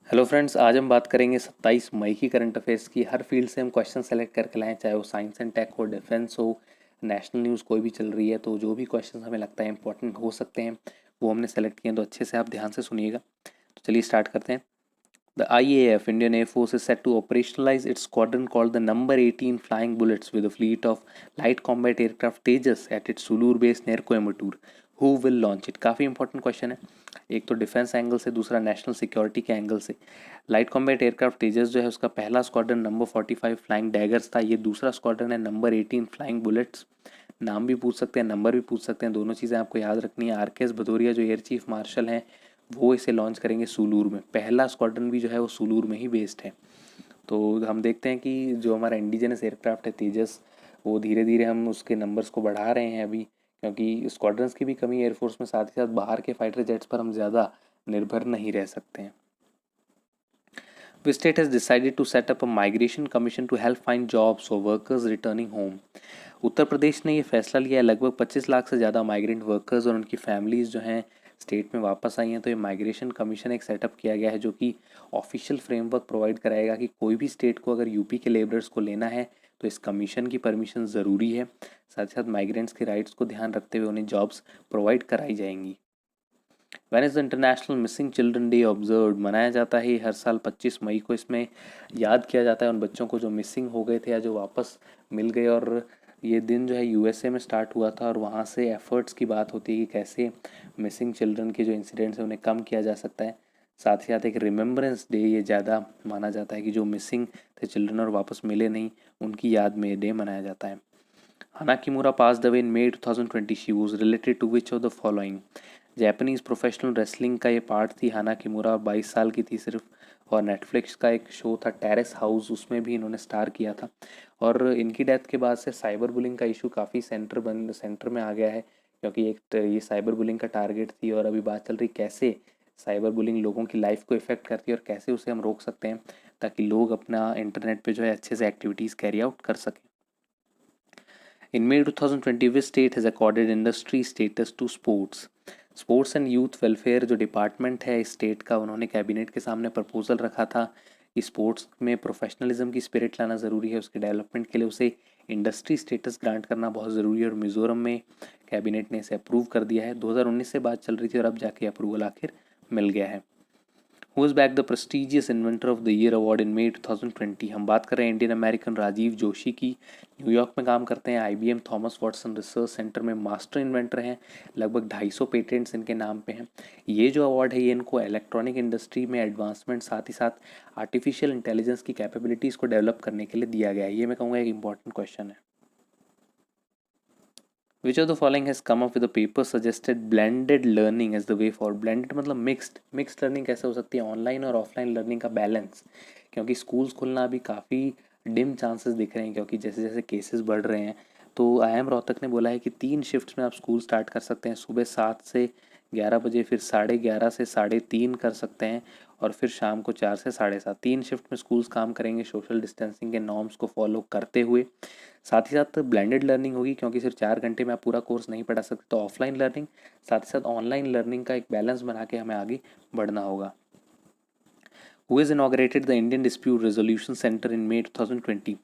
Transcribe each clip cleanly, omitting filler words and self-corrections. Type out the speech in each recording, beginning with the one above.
Hello friends, आज हम बात करेंगे 27 मई की करंट अफेयर्स की। हर फील्ड से हम क्वेश्चन सेलेक्ट करके लाएं, चाहे वो साइंस एंड टेक हो, डिफेंस हो, नेशनल न्यूज़ कोई भी चल रही है। तो जो भी क्वेश्चन हमें लगता है इंपॉर्टेंट हो सकते हैं वो हमने सेलेक्ट किए हैं। तो अच्छे से आप ध्यान से सुनिएगा। तो चलिए स्टार्ट करते हैं। The IAF, Indian Air Force, is set to operationalize its squadron called the Number 18 Flying Bullets with a fleet of light combat aircraft Tejas at its Sulur base near Coimbatore. Who will launch it? काफ़ी important question है। एक तो defence angle से, दूसरा national security के angle से। Light combat aircraft तेजस जो है उसका पहला स्क्वाड्रन नंबर 45 फ्लाइंग डैगर्स था। ये दूसरा स्क्वाड्रन है नंबर 18 फ्लाइंग बुलेट्स। नाम भी पूछ सकते हैं, नंबर भी पूछ सकते हैं, दोनों चीज़ें आपको याद रखनी है। आर.के.एस. भदौरिया जो एयर चीफ मार्शल हैं वो इसे लॉन्च करेंगे सूलूर में। पहला स्क्वाड्रन भी जो है वो सूलूर में ही बेस्ड है। तो हम देखते हैं कि जो हमारा इंडिजिनस एयरक्राफ्ट है तेजस, वो धीरे धीरे हम उसके नंबर्स को बढ़ा रहे हैं अभी, क्योंकि स्क्वाड्रंस की भी कमी एयरफोर्स में। साथ ही साथ बाहर के फाइटर जेट्स पर हम ज़्यादा निर्भर नहीं रह सकते हैं। The state has decided to set up a migration commission to help find jobs for workers returning home. Uttar Pradesh ने ये फैसला लिया है। लगभग 25 लाख से ज़्यादा माइग्रेंट वर्कर्स और उनकी फैमिलीज़ जो हैं स्टेट में वापस आई हैं। तो ये माइग्रेशन कमीशन एक सेटअप किया गया है जो कि ऑफिशियल फ्रेमवर्क प्रोवाइड कराएगा कि कोई भी स्टेट को अगर यूपी के लेबरर्स को लेना है तो इस कमीशन की परमिशन ज़रूरी है। साथ ही साथ माइग्रेंट्स के राइट्स को ध्यान रखते हुए उन्हें जॉब्स प्रोवाइड कराई जाएंगी। Van is the international missing children day observe? मनाया जाता है हर साल 25 मई को। इसमें याद किया जाता है उन बच्चों को जो मिसिंग हो गए थे या जो वापस मिल गए। और ये दिन जो है यूएसए में स्टार्ट हुआ था और वहाँ से एफर्ट्स की बात होती है कि कैसे मिसिंग चिल्ड्रन के जो इंसिडेंट्स हैं उन्हें कम किया जा सकता है। साथ ही साथ एक रिमेम्बरेंस डे ये ज़्यादा माना जाता है कि जो मिसिंग थे चिल्ड्रन और वापस मिले नहीं, उनकी याद में ये डे मनाया जाता है। Hana Kimura passed away in May 2020. She was related to which of the following? Japanese professional wrestling का ये पार्ट थी हाना किमुरा। 22 साल की थी सिर्फ। और नेटफ्लिक्स का एक शो था टेरेस हाउस, उसमें भी इन्होंने स्टार किया था। और इनकी डेथ के बाद से साइबर बुलिंग का इशू काफ़ी सेंटर में आ गया है, क्योंकि एक ये साइबर बुलिंग का टारगेट थी। और अभी बात चल रही कैसे साइबर बुलिंग लोगों की लाइफ को इफ़ेक्ट करती है और कैसे उसे हम रोक सकते हैं ताकि लोग अपना इंटरनेट पे जो है अच्छे से एक्टिविटीज़ कैरी आउट कर सकें। In May 2020, which state has accorded industry status to sports? Sports and youth welfare जो डिपार्टमेंट है इस स्टेट का, उन्होंने कैबिनेट के सामने प्रपोजल रखा था कि स्पोर्ट्स में प्रोफेशनलिज्म की स्पिरिट लाना ज़रूरी है। उसके डेवलपमेंट के लिए उसे इंडस्ट्री स्टेटस ग्रांट करना बहुत ज़रूरी है। और मिज़ोरम में कैबिनेट ने इसे अप्रूव कर दिया है। 2019 से बात चल रही थी और अब जाके अप्रूवल आखिर मिल गया है। Who is back the prestigious inventor of the year award in May 2020? हम बात कर रहे हैं इंडियन अमेरिकन राजीव जोशी की। न्यूयॉर्क में काम करते हैं। IBM Thomas Watson research centre में मास्टर इन्वेंटर हैं। लगभग 250 पेटेंट्स इनके नाम पे हैं। ये जो अवार्ड है ये इनको इलेक्ट्रॉनिक इंडस्ट्री में एडवांसमेंट, साथ ही साथ आर्टिफिशियल इंटेलिजेंस की कैपेबिलिटीज़ को डेवलप करने के लिए दिया गया है। ये मैं कहूँगा एक इंपॉर्टेंट क्वेश्चन है। Which of the following has come up with a paper suggested blended learning as the way forward? Blended मतलब मिक्स्ड लर्निंग कैसे हो सकती है, ऑनलाइन और ऑफलाइन लर्निंग का बैलेंस। क्योंकि स्कूल्स खुलना अभी काफ़ी डिम चांसेस दिख रहे हैं, क्योंकि जैसे जैसे केसेस बढ़ रहे हैं। तो IIM रोहतक ने बोला है कि 3 शिफ्ट्स में आप स्कूल स्टार्ट कर सकते हैं। सुबह 7 से 11 बजे, फिर 11:30 से 3:30 कर सकते हैं, और फिर शाम को 4 से 7:30। 3 शिफ्ट में स्कूल्स काम करेंगे सोशल डिस्टेंसिंग के नॉर्म्स को फॉलो करते हुए। साथ ही साथ ब्लेंडेड लर्निंग होगी, क्योंकि सिर्फ 4 घंटे में आप पूरा कोर्स नहीं पढ़ा सकते। तो ऑफलाइन लर्निंग साथ ही साथ ऑनलाइन लर्निंग का एक बैलेंस बना के हमें आगे बढ़ना होगा। Who is inaugurated the Indian dispute resolution centre in May 2020?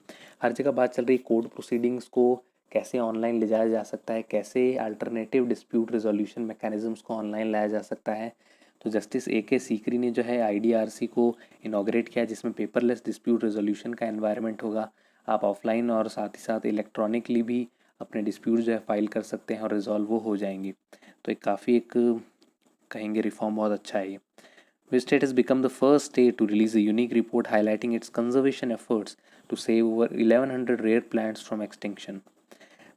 हर जगह बात चल रही कोर्ट प्रोसीडिंग्स को कैसे ऑनलाइन ले जाया जा सकता है, कैसे अल्टरनेटिव डिस्प्यूट रेजोल्यूशन मैकेनिज्म्स को ऑनलाइन लाया जा सकता है। तो जस्टिस AK सीकरी ने जो है IDRC को इनॉग्रेट किया, जिसमें पेपरलेस डिस्प्यूट रेजोल्यूशन का एनवायरनमेंट होगा। आप ऑफलाइन और साथ ही साथ इलेक्ट्रॉनिकली भी अपने डिस्प्यूट जो है फाइल कर सकते हैं और रिजॉल्व वो हो जाएंगी। तो एक काफ़ी एक कहेंगे रिफॉर्म बहुत अच्छा है ये। Which state has become the first state to release a unique report highlighting its conservation efforts to save over 1100 rare plants from extinction?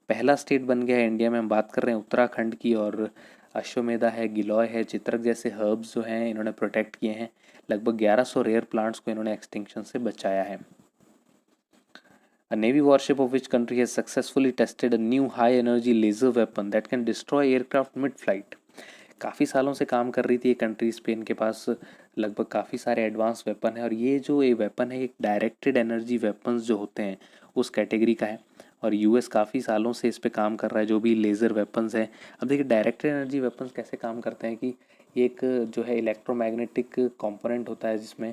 पहला स्टेट बन गया है इंडिया में। हम बात कर रहे हैं उत्तराखंड की। और अश्वमेधा है, गिलॉय है, चित्रक जैसे हर्ब्स जो हैं इन्होंने प्रोटेक्ट किए हैं। लगभग 1100 रेयर प्लांट्स को इन्होंने एक्सटिंक्शन से बचाया है। A navy warship of which country has successfully tested a new high energy laser weapon that can destroy aircraft mid-flight? काफ़ी सालों से काम कर रही थी ये कंट्रीज पे। इनके पास लगभग काफ़ी सारे एडवांस वेपन है। और ये जो ये वेपन है एक डायरेक्टेड एनर्जी वेपन्स जो होते हैं उस कैटेगरी का है। और US काफ़ी सालों से इस पे काम कर रहा है, जो भी लेज़र वेपन्स हैं। अब देखिए डायरेक्टेड एनर्जी वेपन्स कैसे काम करते हैं कि ये एक जो है इलेक्ट्रोमैग्नेटिक कंपोनेंट होता है जिसमें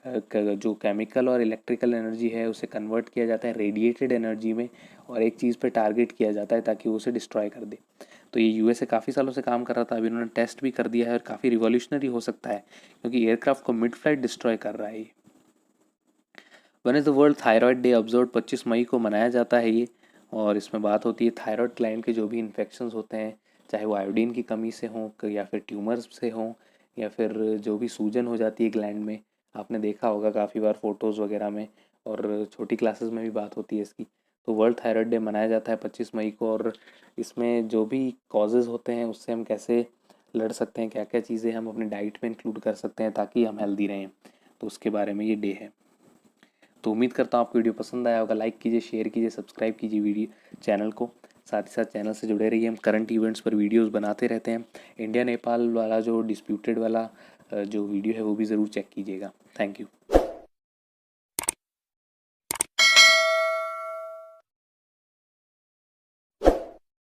जो केमिकल और इलेक्ट्रिकल एनर्जी है उसे कन्वर्ट किया जाता है रेडिएटेड एनर्जी में और एक चीज़ पे टारगेट किया जाता है ताकि वो उसे डिस्ट्रॉय कर दे। तो ये यूएसए काफ़ी सालों से काम कर रहा था, अभी उन्होंने टेस्ट भी कर दिया है और काफ़ी रिवॉल्यूशनरी हो सकता है क्योंकि एयरक्राफ्ट को मिड फ्लाइट डिस्ट्रॉय कर रहा है ये। One is the world thyroid day observe 25 मई को मनाया जाता है ये। और इसमें बात होती है थायराइड ग्लैंड के जो भी इन्फेक्शंस होते हैं, चाहे वो आयोडीन की कमी से हों या फिर ट्यूमर्स से हों या फिर जो भी सूजन हो जाती है ग्लैंड में, आपने देखा होगा काफ़ी बार फोटोज़ वगैरह में, और छोटी क्लासेस में भी बात होती है इसकी। तो वर्ल्ड थायराइड डे मनाया जाता है 25 मई को, और इसमें जो भी कॉजेज़ होते हैं उससे हम कैसे लड़ सकते हैं, क्या क्या चीज़ें हम अपनी डाइट में इंक्लूड कर सकते हैं ताकि हम हेल्दी रहें, तो उसके बारे में ये डे है। तो उम्मीद करता हूँ आपको वीडियो पसंद आया होगा। लाइक कीजिए, शेयर कीजिए, सब्सक्राइब कीजिए वीडियो चैनल को। साथ ही साथ चैनल से जुड़े रहिए, हम करंट इवेंट्स पर वीडियोस बनाते रहते हैं। इंडिया नेपाल वाला जो डिस्प्यूटेड वाला जो वीडियो है वो भी ज़रूर चेक कीजिएगा। Thank you.